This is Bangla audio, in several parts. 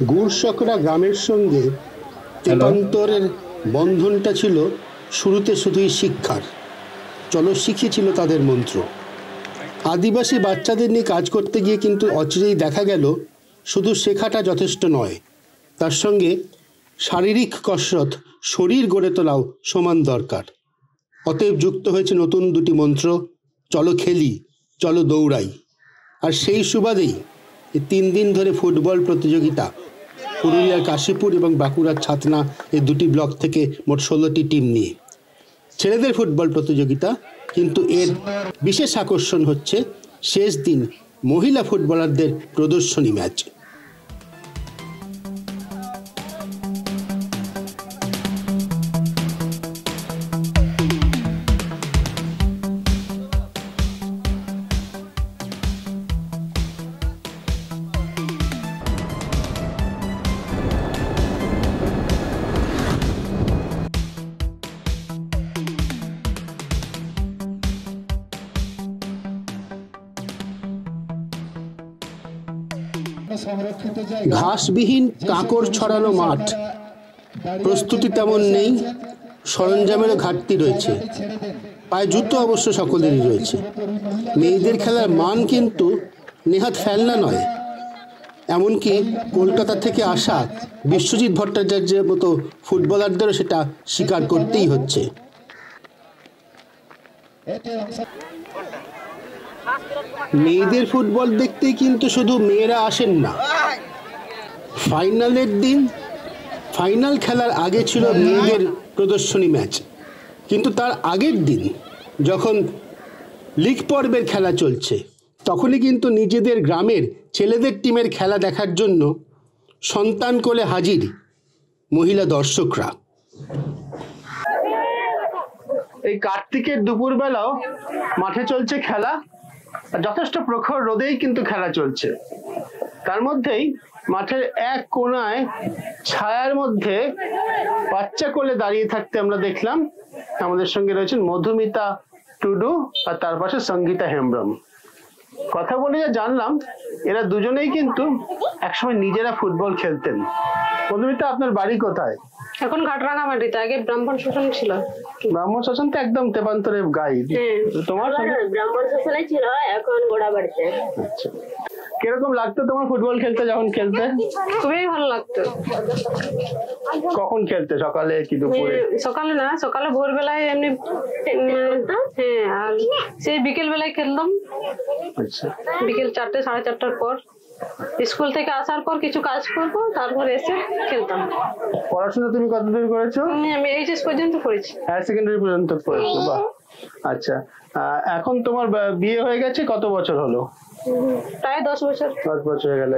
গুড়সকরা গ্রামের সঙ্গে তেপান্তরের বন্ধনটা ছিল শুরুতে শুধুই শিক্ষার। চলো শিখি ছিল তাদের মন্ত্র। আদিবাসী বাচ্চাদের নিয়ে কাজ করতে গিয়ে কিন্তু অচিরেই দেখা গেল শুধু শেখাটা যথেষ্ট নয়, তার সঙ্গে শারীরিক কসরত, শরীর গড়ে তোলাও সমান দরকার। অতএব যুক্ত হয়েছে নতুন দুটি মন্ত্র, চলো খেলি, চলো দৌড়াই। আর সেই সুবাদেই 3 দিন ধরে ফুটবল প্রতিযোগিতা পুরুলিয়ার কাশীপুর এবং বাঁকুড়ার ছাতনা এই দুটি ব্লক থেকে মোট 16টি টিম নিয়ে ছেলেদের ফুটবল প্রতিযোগিতা। কিন্তু এর বিশেষ আকর্ষণ হচ্ছে শেষ দিন মহিলা ফুটবলারদের প্রদর্শনী ম্যাচ। ঘাসবিহীন কাঁকড় ছড়ানো মাঠ, প্রস্তুতি তেমন নেই, সরঞ্জামেরও ঘাটতি রয়েছে, পায়ে জুতো অবশ্য সকলেরই রয়েছে। মেয়েদের খেলার মান কিন্তু নেহাত ফেলনা নয়। এমনকি কলকাতা থেকে আসা বিশ্বজিৎ ভট্টাচার্যের মতো ফুটবলারদেরও সেটা স্বীকার করতেই হচ্ছে। মেয়েদের ফুটবল দেখতে কিন্তু শুধু মেয়েরা আসেন না। ফাইনালের দিন, ফাইনাল খেলার আগে ছিল মেয়েদের প্রদর্শনী ম্যাচ, কিন্তু তার আগের দিন যখন লিগ পর্বের খেলা চলছে তখনই কিন্তু নিজেদের গ্রামের ছেলেদের টিমের খেলা দেখার জন্য সন্তান কোলে হাজির মহিলা দর্শকরা। এই কার্তিকের দুপুরবেলাও মাঠে চলছে খেলা, যথেষ্ট প্রখর রোদেই কিন্তু খেলা চলছে। তার মধ্যেই মাঠের এক কোণায় ছায়ার মধ্যে বাচ্চা কোলে দাঁড়িয়ে থাকতে আমরা দেখলাম। আমাদের সঙ্গে রয়েছেন মধুমিতা টুডু আর তার পাশে সঙ্গীতা হেমব্রম। কথা বলে যা জানলাম এরা দুজনেই কিন্তু একসময় নিজেরা ফুটবল খেলতেন। মধুমিতা, আপনার বাড়ি কোথায়? এখন ঘাটরাঙামাটিতে, আগে ব্রাহ্মণ শাসন ছিল। ব্রাহ্মণ শাসন তো একদম তেপান্তরের গাই। তোমার ব্রাহ্মণ শাসনে ছিল, এখন গোড়াবাড়িতে। আচ্ছা, কিরকম লাগতো তোমার ফুটবল খেলতে যখন খেলতে? খুবই ভালো লাগতো। কখন খেলতে, সকালে কি দুপুরে? সকালে না, সকালে ভোরবেলায় এমনি, হ্যাঁ, আর সেই বিকেল বেলায় খেলতাম। আচ্ছা, বিকেল 4টে 4:30টার পর স্কুল থেকে আসার পর কিছু কাজ করবো, তারপর এসে খেলতাম। পড়াশোনা তুমি কতদূর করেছো? আমি এইচএস পর্যন্ত পড়েছি। হায়ার সেকেন্ডারি পর্যন্ত পড়েছো? বাহ। আচ্ছা, এখন তোমার বিয়ে হয়ে গেছে, কত বছর হলো? প্রায় 10 বছর। 10 বছর হয়ে গেল।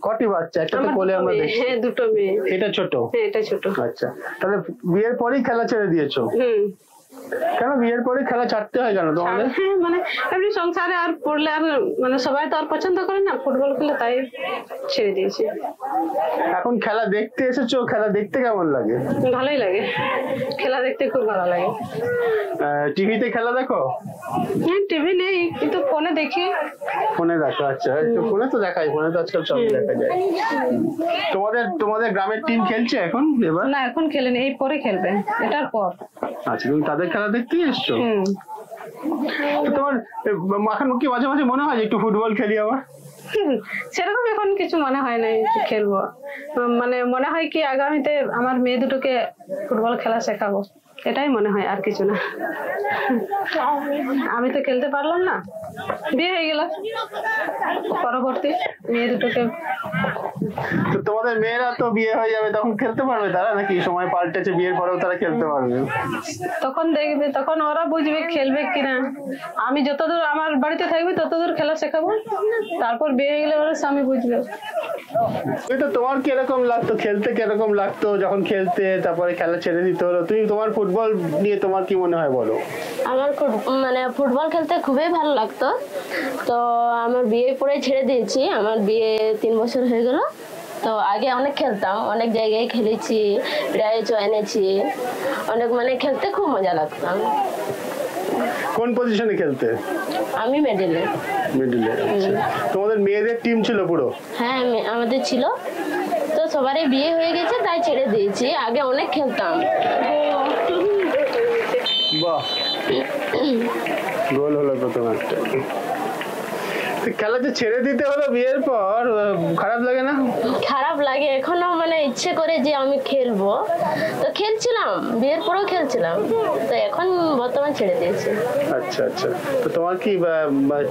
কটি বাচ্চা? একটা তো কোলে আমরা দেখছি। হ্যাঁ, 2টো মেয়ে। এটা ছোট? হ্যাঁ, এটা ছোট। আচ্ছা, তাহলে বিয়ের পরেই খেলা ছেড়ে দিয়েছো? কেন বিয়ের পরে খেলা ছাড়তে হয় কেন তোমাদের? মানে এমনি সংসারে আর পড়লে আর মানে সবাই তো আর পছন্দ করে না ফুটবল খেলে, তাই ছেড়ে দিয়েছি। এখন খেলা দেখতে এসেছো, খেলা দেখতে কেমন লাগে? ভালোই লাগে, খেলা দেখতে খুব ভালো লাগে। টিভিতে খেলা দেখো? হ্যাঁ, টিভি নেই কিন্তু ফোনে দেখি। ফোনে দেখো? আচ্ছা, ফোনে তো দেখাই, ফোনে তো আজকাল সব দেখা যায়। তোমাদের গ্রামের টিম খেলছে এখন? এবার না, এখন খেলেনি, এই পরে খেলবে, এটার পর। আচ্ছা, তুমি তাদের খেলা দেখতেই এসছো? তোমার এখন কি মাঝে মাঝে মনে হয় একটু ফুটবল খেলি আবার? সেরকম এখন কিছু মনে হয় না খেলবো। মানে মনে হয় কি আগামীতে আমার মেয়ে দুটোকে ফুটবল খেলা শেখাবো, এটাই মনে হয়, আর কিছু না। আমি তো খেলতে পারলাম না, বিয়ে হয়ে গেল, পরবর্তী মেয়ে দুটোকে। তো তোমাদের মেয়েরা তো বিয়ে হয়ে যাবে, তখন খেলতে পারবে তারা, নাকি সময় পাল্টেছে, বিয়ের পরেও তারা খেলতে পারবে? তখন দেখবে, তখন ওরা বুঝবে খেলবে কিনা। আমি যতদূর আমার বাড়িতে থাকবে ততদূর খেলা শেখাবো, তারপর বিয়ে হয়ে গেলে ওরা স্বামী বুঝবে। তো তোমার কিরকম লাগতো খেলতে, কিরকম লাগতো যখন খেলতে, তারপরে খেলা ছেড়ে দিতে হলো? তুমি তোমার ফুটবল নিয়ে তোমার কি মনে হয় বলো? আমার মানে ফুটবল খেলতে খুবই ভালো লাগতো। তো আমার বিয়ে পরে ছেড়ে দিয়েছি, আমার বিয়ে 3 বছর হয়ে গেল। তো আগে অনেক খেলতাম, অনেক জায়গায় খেলেছি, প্রাইজও এনেছি অনেক, মানে খেলতে খুব মজা লাগতাম। কোন পজিশনে খেলতে? আমি মিডলে। মিডলে? তোমাদের মেয়েদের টিম ছিল পুরো? হ্যাঁ, আমাদের ছিল। তো সবারই বিয়ে হয়ে গেছে তাই ছেড়ে দিয়েছি, আগে অনেক খেলতাম। বাহ, গোল হলো প্রথম একটা। খেলা যে ছেড়ে দিতে হলো বিয়ের পর, খারাপ লাগে না? খারাপ লাগে, এখনো মানে ইচ্ছে করে যে আমি খেলবো, তো খেলছিলাম, বিয়ের পরেও খেলছিলাম, তো এখন বর্তমান ছেড়ে দিয়েছি। আচ্ছা আচ্ছা, তো তোমার কি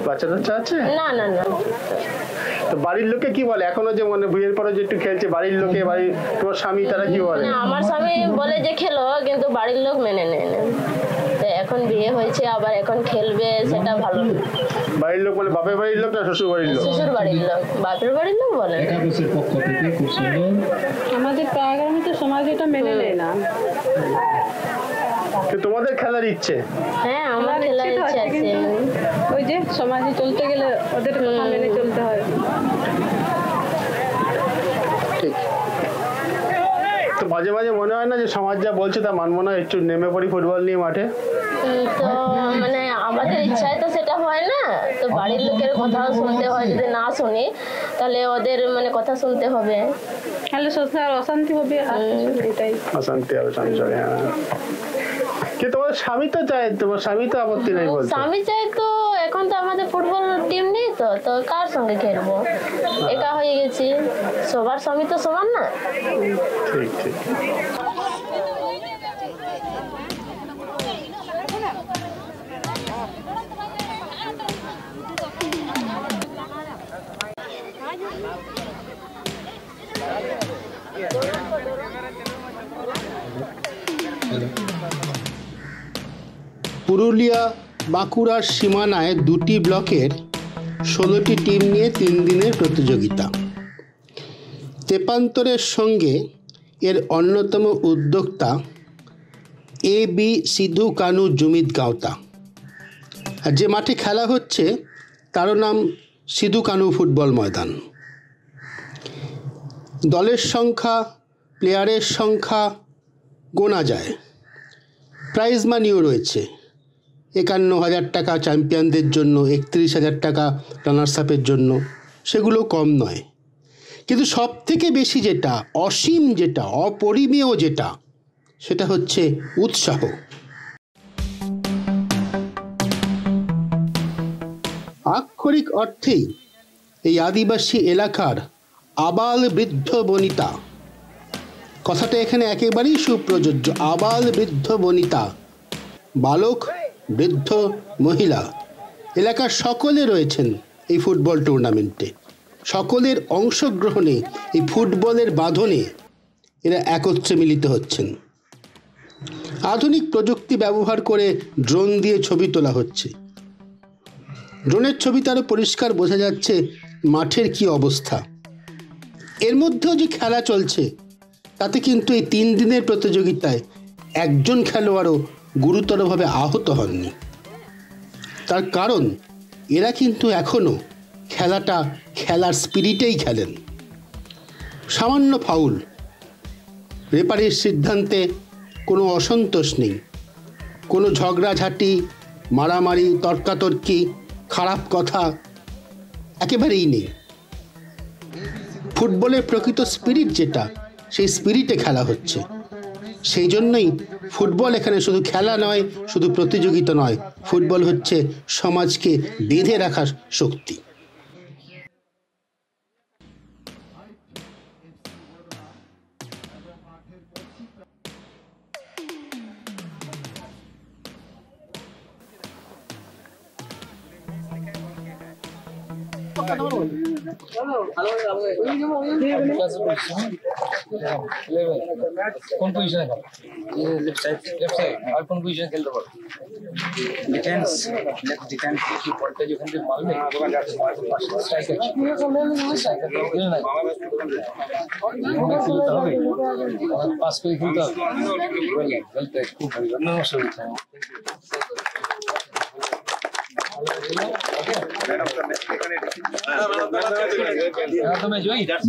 বাচ্চা টাচ্চা আছে? না না না। তো বাড়ির লোকে কি বলে এখনো, যে মানে বিয়ের পরে যে একটু খেলছে, বাড়ির লোকে, তোমার স্বামী, তারা কি বলে? না, আমার স্বামী বলে যে খেলো, কিন্তু বাড়ির লোক মেনে নেয় না। তো এখন বিয়ে হয়েছে আবার এখন খেলবে, সেটা ভালো। বাড়ির লোক বলে বাপের বাড়ির লোক না শ্বশুর বাড়ির লোক? শ্বশুর বাড়ির লোক, বাপের বাড়ির লোক বলে। আমাদের প্রায়গ্রামে সমাজ এটা মেনে নেয় না। তোমাদের খেলার ইচ্ছে? হ্যাঁ, আমার খেলার ইচ্ছে আছে। ওই যে সমাজে চলতে গেলে ওদের কথা মেনে চলতে হয়। ঠিক। তো মাঝে মাঝে মনে হয় না যে সমাজ যা বলছে তা মানবো না, একটু নেমে পড়ি ফুটবল নিয়ে মাঠে? তো মানে আমাদের ইচ্ছায় তো সেটা হয় না, তো বাড়ির লোকের কথাও শুনতে হয়। যদি না শুনি তাহলে ওদের মানে কথা শুনতে হবে, তাহলে সংসার অশান্তি হবে। এটাই অশান্তি হবে সংসারে। কি তোমার স্বামী তো চায়? তোমার স্বামী তো আপত্তি নেই বলছে? স্বামী চাই তো, এখন তো আমাদের ফুটবল টিম নেই, তো কার সঙ্গে খেলবো, একা হয়ে গেছি। সবার স্বামী তো সমান না। ঠিক ঠিক। পুরুলিয়া বাঁকুড়ার সীমানায় দুটি ব্লকের 16টি টিম নিয়ে 3 দিনের প্রতিযোগিতা। তেপান্তরের সঙ্গে এর অন্যতম উদ্যোক্তা বি সিধু কানু জুমিদ গাঁওতা। আর যে মাঠে খেলা হচ্ছে তারও নাম সিধু কানু ফুটবল ময়দান। দলের সংখ্যা, প্লেয়ারের সংখ্যা গোনা যায়। প্রাইজ মানিও রয়েছে 51,000 টাকা চ্যাম্পিয়নদের জন্য, 31,000 টাকা রানার্স আপের জন্য, সেগুলো কম নয়। কিন্তু সব থেকে বেশি যেটা, অসীম যেটা, অপরিমেয় যেটা, সেটা হচ্ছে উৎসাহ। আক্ষরিক অর্থেই এই আদিবাসী এলাকার আবাল বৃদ্ধ বনিতা, কথাটা এখানে একেবারেই সুপ্রযোজ্য। আবাল বৃদ্ধ বনিতা, বালক, বৃদ্ধ, মহিলা, এলাকার সকলে রয়েছেন এই ফুটবল টুর্নামেন্টে। সকলের অংশগ্রহণে এই ফুটবলের বাঁধনে এরা একত্রে মিলিত হচ্ছেন। আধুনিক প্রযুক্তি ব্যবহার করে ড্রোন দিয়ে ছবি তোলা হচ্ছে। ড্রোনের ছবিতে আরও পরিষ্কার বোঝা যাচ্ছে মাঠের কি অবস্থা। এর মধ্যেও যে খেলা চলছে, তাতে কিন্তু এই 3 দিনের প্রতিযোগিতায় একজন খেলোয়াড়ও গুরুতরভাবে আহত হননি। তার কারণ এরা কিন্তু এখনও খেলাটা খেলার স্পিরিটেই খেলেন। সামান্য ফাউল, রেফারির সিদ্ধান্তে কোনো অসন্তোষ নেই, কোনো ঝগড়াঝাঁটি, মারামারি, তর্কাতর্কি, খারাপ কথা একেবারেই নেই। ফুটবলের প্রকৃত স্পিরিট যেটা, সেই স্পিরিটে খেলা হচ্ছে। সেই জন্যই ফুটবল এখানে শুধু খেলা নয়, শুধু প্রতিযোগিতা নয়, ফুটবল হচ্ছে সমাজকে বেঁধে রাখার শক্তি। কোন পজিশনে খেলো? লেফট সাইড আর কোন পজিশনে খেলতে পারো? Defence, left defence. কি বলটা যখন দিয়ে মারলে স্ট্রাইকার, স্ট্রাইকার খেলে না, খেলতে হবে, পাস করে খেলতে হবে। খেলতে খুব ভালো, নমস্কার।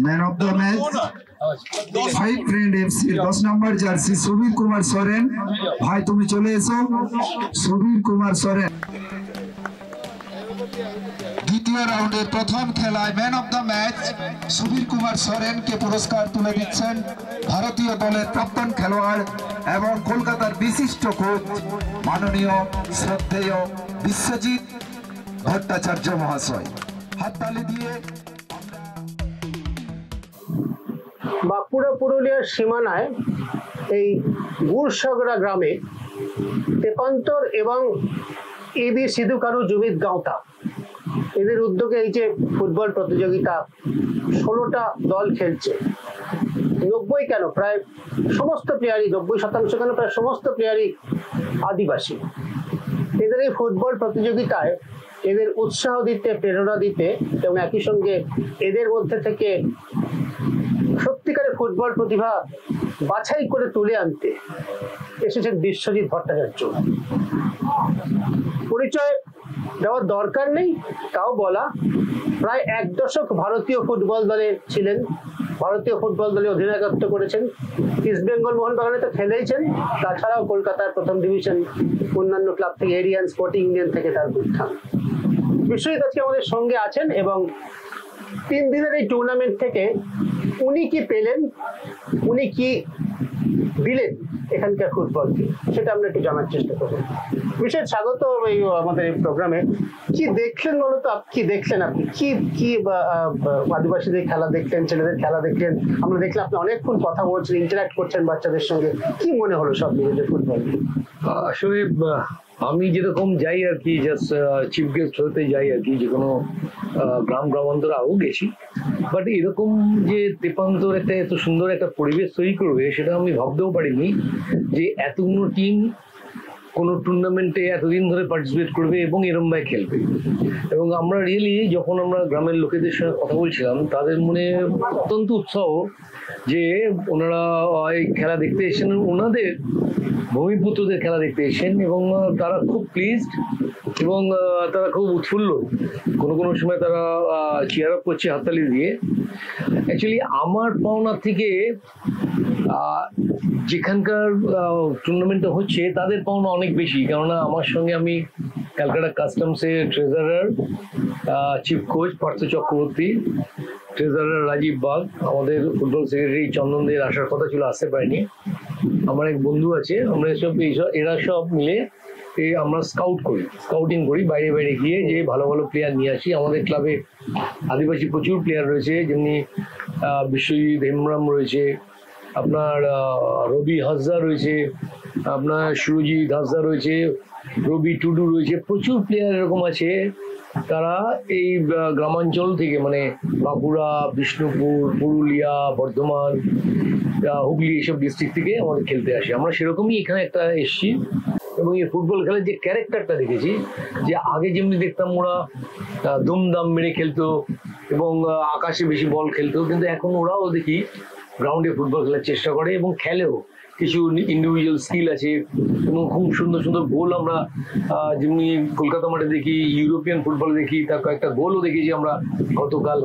Man of the match 5 friend FC 10 number jersey Subir Kumar Soren. ভাই তুমি চলে এসো, সুবীর কুমার সরেন। দ্বিতীয় রাউন্ডের প্রথম খেলায় man of the match Subir Kumar সরেনকে পুরস্কার তুলে দিচ্ছেন ভারতীয় দলের প্রাক্তন খেলোয়াড় এবং কলকাতার বিশিষ্ট কোচ মাননীয় শ্রদ্ধেয় বিশ্বজিৎ ভট্টাচার্য মহাশয়। হাততালি দিয়ে বাঁকুড়া পুরুলিয়ার সীমানায় এই গুড়সাগরা গ্রামে তেপান্তর এবং এবি সিধু কানু জুমিত গাঁওতা এদের উদ্যোগে এই যে ফুটবল প্রতিযোগিতা 16টা দল খেলছে। 90 কেন প্রায় সমস্ত প্লেয়ারই 90% কেন প্রায় সমস্ত প্লেয়ারই আদিবাসী। এদের এই ফুটবল প্রতিযোগিতায় এদের উৎসাহ দিতে, প্রেরণা দিতে এবং একই সঙ্গে এদের মধ্যে থেকে সত্যিকারের ফুটবল প্রতিভা বাছাই করে তুলে আনতে এসেছেন বিশ্বজিৎ ভট্টাচার্য। পরিচয় দেওয়ার দরকার নেই, তাও বলা, প্রায় 1 দশক ভারতীয় ফুটবল দলে ছিলেন, ভারতীয় ফুটবল দলে অধিনায়কত্ব করেছেন, ইস্ট বেঙ্গল মোহনবাগানে তো খেলেইছেন, তাছাড়াও কলকাতার প্রথম ডিভিশন অন্যান্য ক্লাব থেকে এরিয়ান, স্পোর্টিং ইন্ডিয়ান থেকে তার উত্থান। বিশ্বজিৎ আজকে আমাদের সঙ্গে আছেন এবং 3 দিনের এই টুর্নামেন্ট থেকে উনি কি পেলেন, উনি কি দিলেন এখানকার ফুটবলকে, সেটা আমরা একটু জানার চেষ্টা করব। বিশেষ স্বাগত এই আমাদের এই প্রোগ্রামে। কি দেখলেন বলতো, কি দেখলেন আপনি, কি কি আদিবাসীদের খেলা দেখলেন, ছেলেদের খেলা দেখলেন? আমরা দেখলাম আপনি অনেকক্ষণ কথা বলছেন, ইন্টারাক্ট করছেন বাচ্চাদের সঙ্গে, কি মনে হলো সব মিলে ফুটবল? আসলে আমি যেরকম যাই আর কি, জাস্ট চিফ গেস্ট হতে যাই আর কি, যে কোনো গ্রামান্তরে আগেও গেছি, বাট এরকম যে তেপান্তর একটা এত সুন্দর একটা পরিবেশ তৈরি করবে সেটা আমি ভাবতেও পারিনি, যে এতগুলো টিম কোনো টুর্নামেন্টে এতদিন ধরে পার্টিসিপেট করবে এবং এরম ভাবে খেলবে। এবং আমরা রিয়েলি যখন আমরা গ্রামের লোকেদের সঙ্গে কথা বলছিলাম, তাদের মনে অত্যন্ত উৎসাহ যে ওনারা এই খেলা দেখতে এসেছেন, ওনাদের ভূমিপুত্রদের খেলা দেখতে এসেছেন এবং তারা খুব প্লিজড এবং তারা খুব উৎফুল্ল। কোনো কোনো সময় তারা চিয়ার আপ করছে হাততালি দিয়ে। অ্যাকচুয়ালি আমার পাওনা থেকে যেখানকার টুর্নামেন্টটা হচ্ছে তাদের পাওনা অনেক বেশি, কেননা আমার সঙ্গে আমি ক্যালকাটা কাস্টমসের treasurer, chief coach Partha Chakraborty, treasurer Rajib Bag, আমাদের ফুটবল সেক্রেটারি চন্দনদের আসার কথা ছিল, আসতে পারেনি। আমার এক বন্ধু আছে, আমরা এরা সব মিলে আমরা স্কাউটিং করি, বাইরে বাইরে গিয়ে যে ভালো ভালো প্লেয়ার নিয়ে আসি। আমাদের ক্লাবে আদিবাসী প্রচুর প্লেয়ার রয়েছে, যেমনি বিশ্বজিৎ হেমব্রাম রয়েছে, আপনার রবি হাসদা রয়েছে, আপনার সুরজিৎ হাসদা রয়েছে, রবি টুডু রয়েছে, প্রচুর প্লেয়ার এরকম আছে। তারা এই গ্রামাঞ্চল থেকে, মানে বাঁকুড়া, বিষ্ণুপুর, পুরুলিয়া, বর্ধমান, হুগলি, এইসব ডিস্ট্রিক্ট থেকে আমাদের খেলতে আসে। আমরা সেরকমই এখানে একটা এসছি এবং এই ফুটবল খেলার যে ক্যারেক্টারটা দেখেছি, যে আগে যেমনি দেখতাম ওরা দুমদাম মেরে খেলতো এবং আকাশে বেশি বল খেলতো, কিন্তু এখন ওরাও দেখি গ্রাউন্ডে ফুটবল খেলার চেষ্টা করে এবং খেলেও। কিছু ইন্ডিভিজুয়াল স্কিল আছে এবং খুব সুন্দর সুন্দর গোল আমরা যেমনি কলকাতা মাঠে দেখি, ইউরোপিয়ান ফুটবলে দেখি, তার কয়েকটা গোলও দেখেছি আমরা গতকাল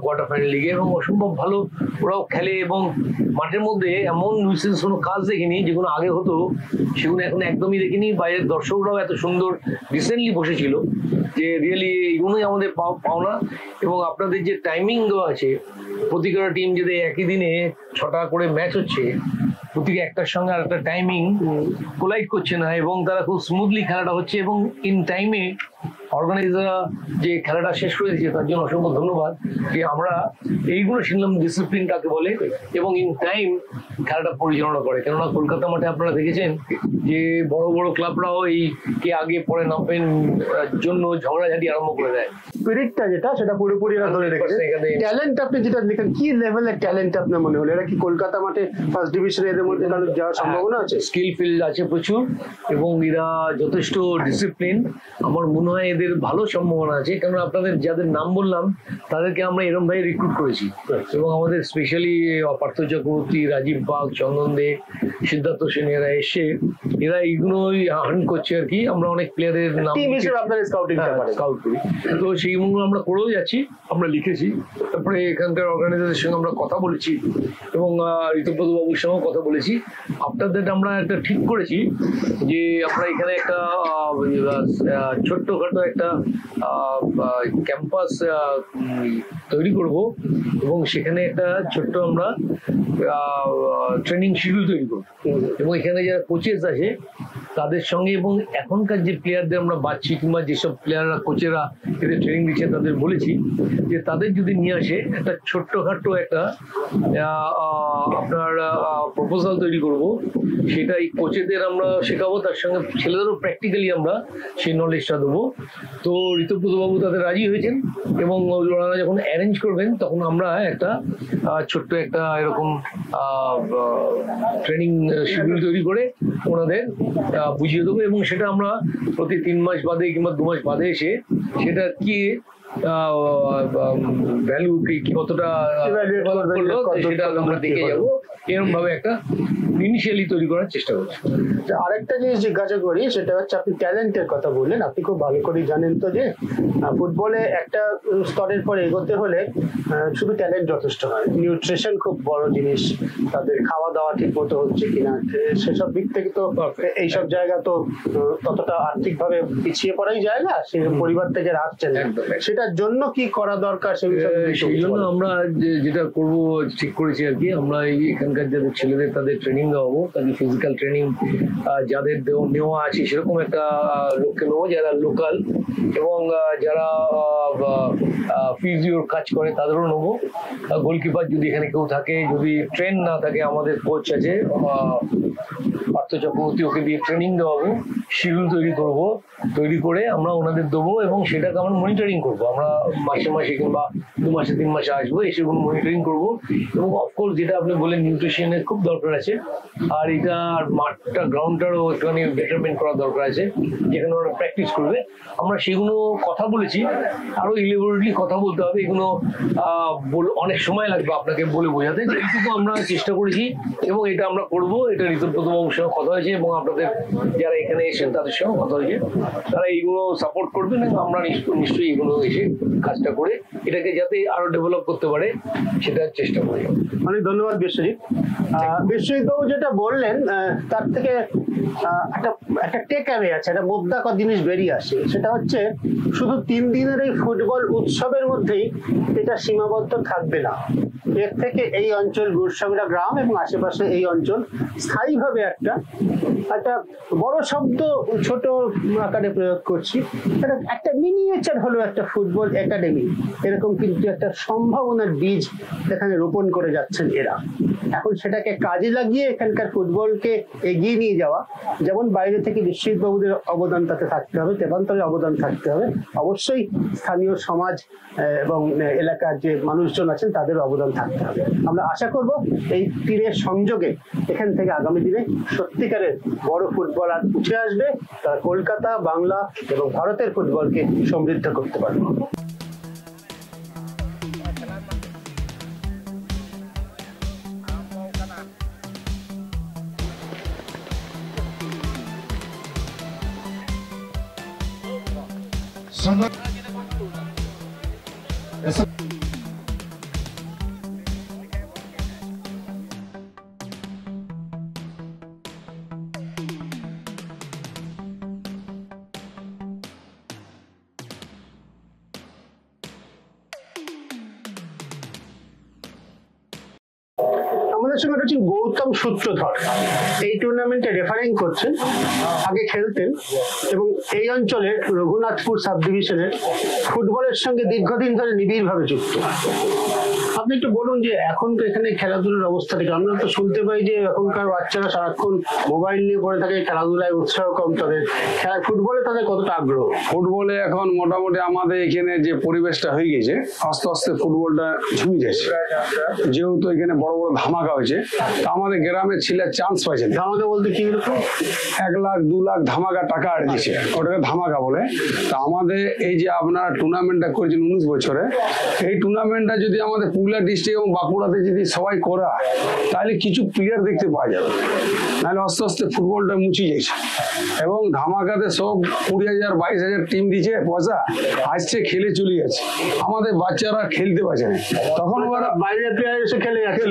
কোয়ার্টার ফাইনাল লিগে, এবং অসম্ভব ভালো ওরাও খেলে। এবং মাঠের মধ্যে এমন বিশেষ কোনো কাজ দেখিনি যেগুলো আগে হতো, সেগুলো এখন একদমই দেখিনি। বাইরের দর্শকরাও এত সুন্দর রিসেন্টলি বসেছিল যে রিয়েলি এগুলোই আমাদের পাওনা। এবং আপনাদের যে টাইমিং দেওয়া আছে, প্রতিটা টিম যদি একই দিনে 6টা করে ম্যাচ হচ্ছে, প্রতিটা একটার সঙ্গে আর একটা টাইমিং কোলাইড করছে না এবং তারা খুব স্মুথলি খেলাটা হচ্ছে এবং ইন টাইমে অর্গানাইজাররা যে খেলাটা শেষ করে দিয়েছে তার জন্য অসংখ্য ধন্যবাদ। যে আমরা এইগুলো শিখলাম ডিসিপ্লিন কাকে বলে এবং ইন টাইম খেলাটা পরিচালনা করে। কেননা কলকাতা মাঠে আপনারা দেখেছেন যে বড় বড় ক্লাবরাও এই কে আগে পরে নামবেন জন্য ঝগড়াঝাটি আরম্ভ করে দেয়। স্পিরিটটা যেটা, সেটা পুরোপুরি এরা ধরে রেখেছে। ট্যালেন্ট আপনি যেটা দেখেন, কি লেভেলের ট্যালেন্ট আপনার মনে হলো? এরা কি কলকাতা মাঠে ফার্স্ট ডিভিশনে এদের মধ্যে যাওয়ার সম্ভাবনা আছে? স্কিল ফিল্ড আছে প্রচুর এবং এরা যথেষ্ট ডিসিপ্লিন। আমার মনে হয় এদের ভালো সম্ভাবনা আছে, কারণ আপনাদের যাদের নাম বললাম তাদেরকে আমরা এরকম ভাবে রিক্রুট করেছি এবং আমাদের স্পেশালি পার্থ চক্রবর্তী, রাজীব বাগ, চন্দন দে, সিদ্ধার্থ সেন এরা এসে এরা এইগুলোই হান্ট করছে আর কি। আমরা অনেক প্লেয়ারের নাম স্কাউট করি, তো সেইগুলো আমরা করেও যাচ্ছি, আমরা লিখেছি। তারপরে এখানকার অর্গানাইজারের সঙ্গে আমরা কথা বলেছি এবং ঋতুপদ বাবুর সঙ্গেও কথা বলেছি। আপনাদের আমরা একটা ঠিক করেছি যে আমরা এখানে একটা ছোট্টখাটো একটা ক্যাম্পাস তৈরি করব এবং সেখানে একটা ছোট্ট আমরা ট্রেনিং শিডিউল তৈরি করব এবং এখানে যারা কোচেস আছে তাদের সঙ্গে এবং এখনকার যে প্লেয়ারদের আমরা বাচ্চি কিংবা যেসব প্লেয়াররা কোচেরা এদের ট্রেনিং দিচ্ছে তাদের বলেছি যে তাদের যদি নিয়ে আসে একটা ছোট্টখাটো একটা আপনার প্রপোজাল তৈরি করব, সেটা এই কোচেদের আমরা শেখাবো, তার সঙ্গে ছেলেদেরও প্র্যাকটিক্যালি আমরা সেই নলেজটা দেবো। তো ঋতব্রতবাবু তাদের রাজি হয়েছেন এবং ওনারা যখন অ্যারেঞ্জ করবেন তখন আমরা একটা ছোট্ট একটা এরকম ট্রেনিং শিডিউল তৈরি করে ওনাদের বুঝিয়ে দেবো এবং সেটা আমরা প্রতি 3 মাস বাদে কিংবা 2 মাস বাদে এসে সেটা কি ভ্যালু কি কতটা সেটা আমরা দেখে যাবো, এরকম ভাবে একটা ইনিশিয়ালি তৈরি করার চেষ্টা করছি। আরেকটা জিনিস জিজ্ঞাসা করি, সেটা হচ্ছে আপনি ট্যালেন্টের কথা বললেন, আপনি খুব ভালো করে জানেন তো যে ফুটবলে একটা স্তরের পর এগোতে হলে শুধু ট্যালেন্ট যথেষ্ট নয়, নিউট্রিশন খুব বড় জিনিস, তাদের খাওয়া দাওয়া ঠিক মতো হচ্ছে কিনা সেসব দিক থেকে তো এইসব জায়গা তো ততটা আর্থিকভাবে পিছিয়ে পড়াই জায়গা, সে পরিবার থেকে রাখছেন, সেটার জন্য কি করা দরকার সেই জন্য আমরা যেটা করবো ঠিক করেছি আর কি, আমরা এখানকার যাদের ছেলেদের তাদের ট্রেনিং দেওয়াবো, তাদের ফিজিক্যাল ট্রেনিং যাদের নেওয়া আছে সেরকম একটা লোককে নেবো যারা লোকাল এবং যারা ফিজিওর কাজ করে তাদেরও নেবো। গোলকিপার যদি এখানে কেউ থাকে, যদি ট্রেন না থাকে আমাদের কোচ আছে পার্থ চক্রবর্তী, ওকে দিয়ে ট্রেনিং দেওয়াবো, শিডিউল তৈরি করে আমরা ওনাদের দেবো এবং সেটাকে আমরা মনিটরিং করবো। আমরা মাসে মাসে কিংবা 2 মাসে 3 মাসে আসবো, এসে মনিটরিং করবো এবং অফকোর্স যেটা আপনি বললেন নিউট্রিশনের খুব দরকার আছে, আর এটা মাঠটা গ্রাউন্ডটারও একটুখানি বেটারমেন্ট করার দরকার আছে যেখানে ওরা প্র্যাকটিস করবে। আমরা সেগুলো কথা বলেছি, আরো ইলেবোরেটলি কথা বলতে হবে, এগুলো অনেক সময় লাগবে আপনাকে বলে বোঝাতে, যেটুকু আমরা চেষ্টা করেছি এবং এটা আমরা করবো। এটা ঋতব্রতবাবুর সঙ্গে কথা হয়েছে এবং আপনাদের যারা এখানে এসেছেন তাদের সঙ্গে কথা হয়েছে, তারা এইগুলো সাপোর্ট করবেন এবং আমরা নিশ্চয়ই এগুলো এসে কাজটা করে এটাকে যাতে আরো ডেভেলপ করতে পারে সেটার চেষ্টা করি। অনেক ধন্যবাদ বিশ্বজিৎ। বিশ্বজিৎ বাবু যেটা বললেন তার থেকে একটা টেক অ্যাওয়ে আছে, একটা মুদ্রাকর জিনিস বেরিয়ে আসে, সেটা হচ্ছে শুধু 3 দিনের এই ফুটবল উৎসবের মধ্যেই এটা সীমাবদ্ধ থাকবে না, এর থেকে এই অঞ্চল গুরসাগড়া গ্রাম এবং আশেপাশে এই অঞ্চল স্থায়ীভাবে একটা বড় শব্দ ছোট আকারে প্রয়োগ করছি, একটা মিনিয়েচার হলো একটা ফুটবল একাডেমি, এরকম কিন্তু একটা সম্ভাবনার বীজ এখানে রোপণ করে যাচ্ছেন এরা। এখন সেটাকে কাজে লাগিয়ে এখানকার ফুটবলকে এগিয়ে নিয়ে যাওয়া, যেমন বাইরে থেকে বিশ্বজিৎ বাবুদের অবদান তাতে থাকতে হবে, তেপান্তরের অবদান থাকতে হবে, অবশ্যই স্থানীয় সমাজ এবং এলাকার যে মানুষজন আছেন তাদের অবদান থাকতে হবে। আমরা আশা করব এই তীরের সংযোগে এখান থেকে আগামী দিনে সত্যিকারের বড় ফুটবলার উঠে আসবে, তারা কলকাতা, বাংলা এবং ভারতের ফুটবলকে সমৃদ্ধ করতে পারবে। আমাদের সঙ্গে রয়েছেন গৌতম সূত্রধর, এই টুর্নামেন্টে রেফারিং করছেন, আগে খেলতেন এবং এই অঞ্চলে রঘুনাথপুর সাব ডিভিশনের ফুটবলের সঙ্গে দীর্ঘদিন ধরে নিবিড়ভাবে যুক্ত। আপনি একটু বলুন যে এখন তো এখানে খেলাধুলার অবস্থা থেকে, আমরা তো শুনতে পাই যে এখনকার বাচ্চারা সারাক্ষণ মোবাইল নিয়ে পড়ে থাকে, খেলাধুলায় উৎসাহ কম, তাদের ফুটবলে তাদের কতটা আগ্রহ? ফুটবলে এখন মোটামুটি আমাদের এখানে যে পরিবেশটা হয়ে গেছে, আস্তে আস্তে ফুটবলটা ঝুমে যাচ্ছে, যেহেতু এখানে বড় বড় ধামাকা হয়েছে, তা আমাদের গ্রামের ছেলে চান্স পাইছে। ধামাকা বলতে কি? 1 লাখ 2 লাখ ধামাকা টাকা আড়ে দিচ্ছে, ওটাকে ধামাকা বলে। তা আমাদের এই যে আপনার টুর্নামেন্টটা করেছেন 19 বছরে, এই টুর্নামেন্টটা যদি আমাদের পুরুলিয়া ডিস্ট্রিক্ট এবং বাঁকুড়াতে যদি সবাই করা, তাহলে কিছু প্লেয়ার দেখতে পাওয়া যাবে, নাহলে আস্তে আস্তে ফুটবলটা মুছিয়ে যাচ্ছে। এবং ধামাকাতে সব 20,000 22,000 টিম দিচ্ছে পয়সা, আসছে খেলে চলে যাচ্ছে, আমাদের বাচ্চারা খেলতে পারছে না, তখন ওরা বাইরের প্লেয়ার এসে খেলে যাচ্ছে,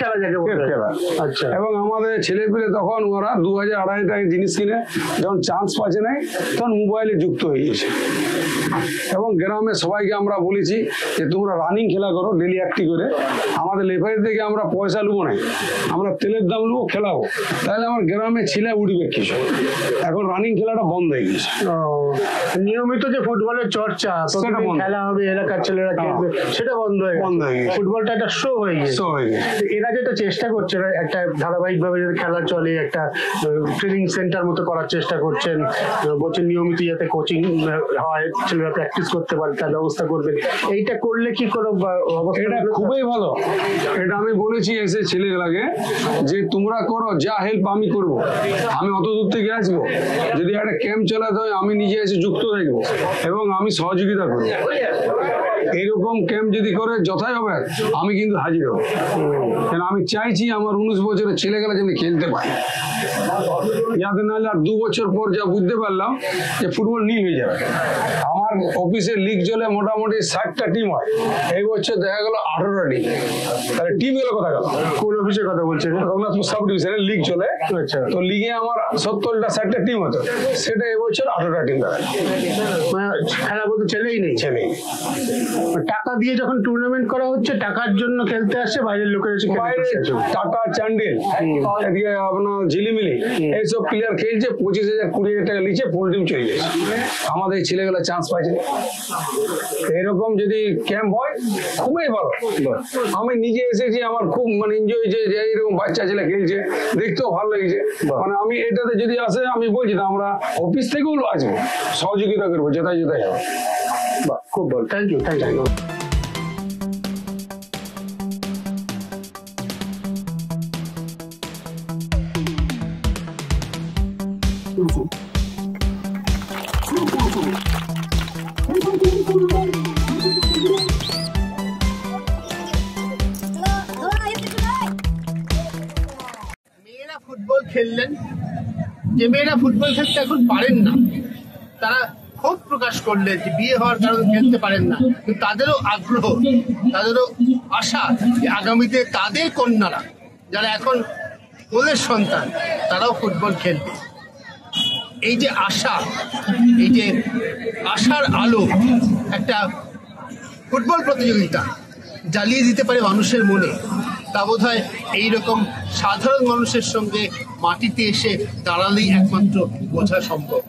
খেলা যাকে খেলা। আচ্ছা। এবং আমাদের ছেলে পেলে তখন ওরা 2,000 2,500 টাকা জিনিস কিনে যখন চান্স পাচ্ছে না, তখন মোবাইলে যুক্ত হয়ে গেছে। এবং গ্রামে সবাইকে আমরা বলেছি যে তোমরা রানিং খেলা করো ডেলি একটি করে, আমাদের লেফারি থেকে আমরা পয়সা নেবো না, আমরা তেলের দাম নেবো, খেলাবো, তাহলে আমার গ্রামে ছেলে উঠবে কিছু। এখন রানিং খেলাটা বন্ধ হয়ে গেছে। নিয়মিত যে ফুটবলের চর্চা, সেটা বন্ধ। খেলা হবে, এলাকার ছেলেরা খেলবে, সেটা বন্ধ হয়ে গেছে। ফুটবলটা একটা শো হয়ে গেছে। এরা যেটা চেষ্টা করছে, একটা ধারাবাহিক ভাবে যদি খেলা চলে, একটা ট্রেনিং সেন্টার মতো করার চেষ্টা করছেন, বলছেন নিয়মিত যাতে কোচিং হয়, ছেলেরা প্র্যাকটিস করতে পারে তার ব্যবস্থা করবেন। এইটা করলে কি কোনো অবস্থা? এটা খুবই ভালো। এটা আমি বলেছি এসে ছেলেগুলাকে যে তোমরা করো, যা হেল্প আমি করব, আমি অত দূর থেকে আসবো, যদি একটা ক্যাম্প চালাতে হয় আমি নিজে এসে যুক্ত থাকবো এবং আমি সহযোগিতা করবো। এইরকম ক্যাম্প যদি করে যথাই হবে আমি কিন্তু হাজির হব, কেন আমি চাইছি আমার 19 বছরের ছেলেগুলা যেন খেলতে পারে। ইয়াতে নাহলে আর 2 বছর পর যা বুঝতে পারলাম যে ফুটবল নীল হয়ে যাবে। আমার অফিসে লিগ চলে মোটামুটি 60টা টিম হয়, এই বছর দেখা গেল 18টা টিম। তাহলে টিম এর কথা গেল, কোন অফিসের কথা বলছেন? রঘুনাথপুর সাব ডিভিশনে লিগ চলে। আচ্ছা, তো লিগে আমার 70টা 60টা টিম হতো, সেটা এবছর 18টা টিম দাঁড়ায়। খেলা বলতে ছেলেই নেই। টাকা দিয়ে যখন টুর্নামেন্ট করা হচ্ছে, টাকার জন্য খেলতে আসছে বাইরের লোকের, বাইরে টাকা চ্যান্ডেল, এদিকে আপনার ঝিলিমিলি এইসব প্লেয়ার খেলছে, 25,000 20,000 টাকা লিখে ফুল টিম চলে গেছে। আমাদের ছেলেগুলো চান্স পাইছে। এরকম যদি ক্যাম্প হয় খুবই ভালো। আমি নিজে এসেছি, আমার খুব মানে এনজয় হয়েছে যে এরকম বাচ্চা ছেলে খেলছে, দেখতেও ভালো লেগেছে। মানে আমি এটাতে যদি আসে আমি বলছি না, আমরা অফিস থেকেও আসবো, সহযোগিতা করবো যেটাই যেটাই হবে। খুব ভালো, থ্যাংক ইউ, থ্যাংক ইউ। মেয়েরা ফুটবল খেললেন, যে মেয়েরা ফুটবল খেলতে এখন পারেন না, তারা ক্ষোভ প্রকাশ করলেন যে বিয়ে হওয়ার কারণে খেলতে পারেন না, কিন্তু তাদেরও আগ্রহ, তাদেরও আশা যে আগামীতে তাদের কন্যারা যারা এখন কোলের সন্তান তারাও ফুটবল খেলবে। এই যে আশা, এই যে আশার আলো একটা ফুটবল প্রতিযোগিতা জ্বালিয়ে দিতে পারে মানুষের মনে, তা বোধ হয় এইরকম সাধারণ মানুষের সঙ্গে মাটিতে এসে দাঁড়ালেই একমাত্র বোঝা সম্ভব।